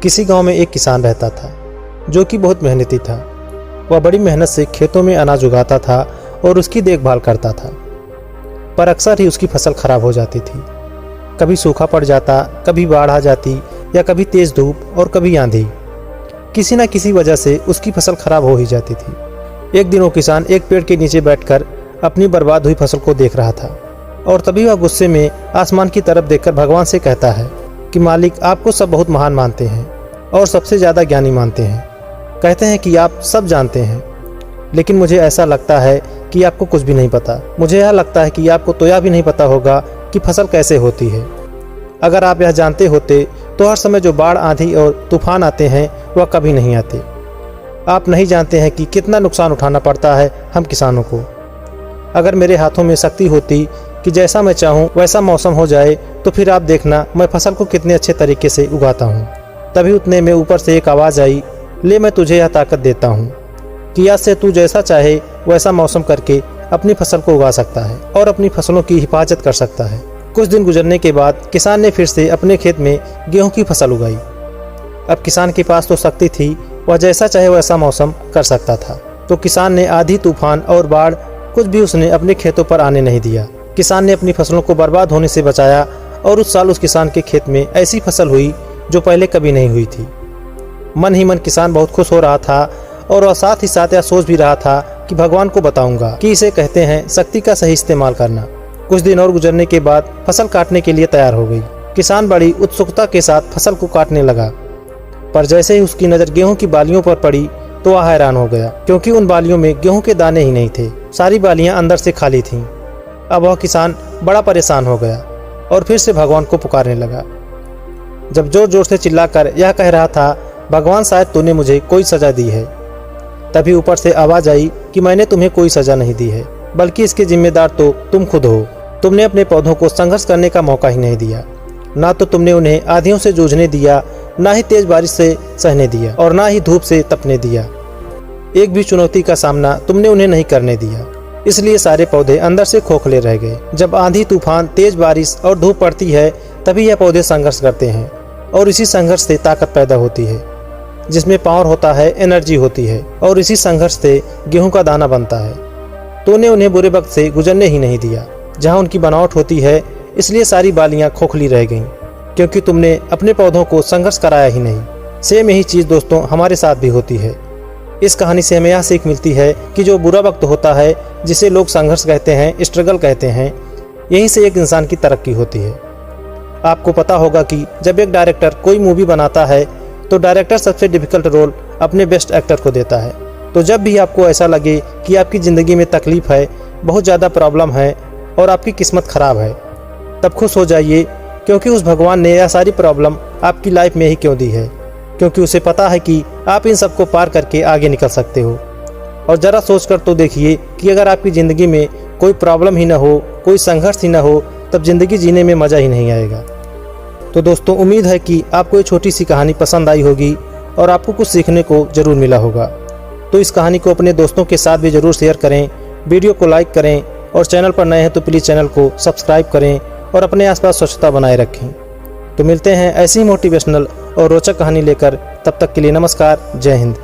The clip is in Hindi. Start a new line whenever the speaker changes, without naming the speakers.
किसी गांव में एक किसान रहता था जो कि बहुत मेहनती था। वह बड़ी मेहनत से खेतों में अनाज उगाता था और उसकी देखभाल करता था, पर अक्सर ही उसकी फसल खराब हो जाती थी। कभी सूखा पड़ जाता, कभी बाढ़ आ जाती या कभी तेज धूप और कभी आंधी। किसी न किसी वजह से उसकी फसल खराब हो ही जाती थी। एक दिन वो किसान एक पेड़ के नीचे बैठकर अपनी बर्बाद हुई फसल को देख रहा था और तभी वह गुस्से में आसमान की तरफ देखकर भगवान से कहता है कि मालिक, आपको सब बहुत महान मानते हैं और सबसे ज़्यादा ज्ञानी मानते हैं। कहते हैं कि आप सब जानते हैं, लेकिन मुझे ऐसा लगता है कि आपको कुछ भी नहीं पता। मुझे यह लगता है कि आपको तो यह भी नहीं पता होगा कि फसल कैसे होती है। अगर आप यह जानते होते तो हर समय जो बाढ़, आंधी और तूफान आते हैं वह कभी नहीं आते। आप नहीं जानते हैं कि कितना नुकसान उठाना पड़ता है हम किसानों को। अगर मेरे हाथों में शक्ति होती कि जैसा मैं चाहूँ वैसा मौसम हो जाए तो फिर आप देखना मैं फसल को कितने अच्छे तरीके से उगाता हूँ। तभी उतने में ऊपर से एक आवाज़ आई, ले मैं तुझे यह ताकत देता हूँ कि आज से तू जैसा चाहे वैसा मौसम करके अपनी फसल को उगा सकता है और अपनी फसलों की हिफाजत कर सकता है। कुछ दिन गुजरने के बाद किसान ने फिर से अपने खेत में गेहूं की फसल उगाई। अब किसान के पास तो शक्ति थी, वह जैसा चाहे वैसा मौसम कर सकता था। तो किसान ने आंधी, तूफान और बाढ़ कुछ भी उसने अपने खेतों पर आने नहीं दिया। किसान ने अपनी फसलों को बर्बाद होने से बचाया और उस साल उस किसान के खेत में ऐसी फसल हुई जो पहले कभी नहीं हुई थी। मन ही मन किसान बहुत खुश हो रहा था और वह साथ ही साथ यह सोच भी रहा था कि भगवान को बताऊंगा कि इसे कहते हैं शक्ति का सही इस्तेमाल करना। कुछ दिन और गुजरने के बाद फसल काटने के लिए तैयार हो गई। किसान बड़ी उत्सुकता के साथ फसल को काटने लगा, पर जैसे ही उसकी नज़र गेहूं की बालियों पर पड़ी तो वह हैरान हो गया, क्योंकि उन बालियों में गेहूं के दाने ही नहीं थे। सारी बालियां अंदर से खाली थीं। अब वह किसान बड़ा परेशान हो गया और फिर से भगवान को पुकारने लगा। जब जोर जोर से चिल्लाकर यह कह रहा था, भगवान शायद तूने मुझे कोई सज़ा दी है, तभी ऊपर से आवाज़ आई कि मैंने तुम्हें कोई सज़ा नहीं दी है, बल्कि इसके जिम्मेदार तो तुम खुद हो। तुमने अपने पौधों को संघर्ष करने का मौका ही नहीं दिया। ना तो तुमने उन्हें आंधियों से जूझने दिया, ना ही तेज बारिश से सहने दिया और ना ही धूप से तपने दिया। एक भी चुनौती का सामना तुमने उन्हें नहीं करने दिया। इसलिए सारे पौधे अंदर से खोखले रह गए। जब आंधी, तूफान, तेज बारिश और धूप पड़ती है तभी यह पौधे संघर्ष करते हैं और इसी संघर्ष से ताकत पैदा होती है, जिसमें पावर होता है, एनर्जी होती है और इसी संघर्ष से गेहूं का दाना बनता है। तूने उन्हें बुरे वक्त से गुजरने ही नहीं दिया जहां उनकी बनावट होती है, इसलिए सारी बालियां खोखली रह गईं, क्योंकि तुमने अपने पौधों को संघर्ष कराया ही नहीं। सेम यही चीज़ दोस्तों हमारे साथ भी होती है। इस कहानी से हमें यह सीख मिलती है कि जो बुरा वक्त होता है, जिसे लोग संघर्ष कहते हैं, स्ट्रगल कहते हैं, यहीं से एक इंसान की तरक्की होती है। आपको पता होगा कि जब एक डायरेक्टर कोई मूवी बनाता है तो डायरेक्टर सबसे डिफिकल्ट रोल अपने बेस्ट एक्टर को देता है। तो जब भी आपको ऐसा लगे कि आपकी ज़िंदगी में तकलीफ़ है, बहुत ज़्यादा प्रॉब्लम है और आपकी किस्मत ख़राब है, तब खुश हो जाइए, क्योंकि उस भगवान ने यह सारी प्रॉब्लम आपकी लाइफ में ही क्यों दी है, क्योंकि उसे पता है कि आप इन सबको पार करके आगे निकल सकते हो। और ज़रा सोच कर तो देखिए कि अगर आपकी ज़िंदगी में कोई प्रॉब्लम ही ना हो, कोई संघर्ष ही ना हो, तब ज़िंदगी जीने में मज़ा ही नहीं आएगा। तो दोस्तों, उम्मीद है कि आपको ये छोटी सी कहानी पसंद आई होगी और आपको कुछ सीखने को ज़रूर मिला होगा। तो इस कहानी को अपने दोस्तों के साथ भी ज़रूर शेयर करें, वीडियो को लाइक करें और चैनल पर नए हैं तो प्लीज़ चैनल को सब्सक्राइब करें और अपने आसपास स्वच्छता बनाए रखें। तो मिलते हैं ऐसी ही मोटिवेशनल और रोचक कहानी लेकर। तब तक के लिए नमस्कार, जय हिंद।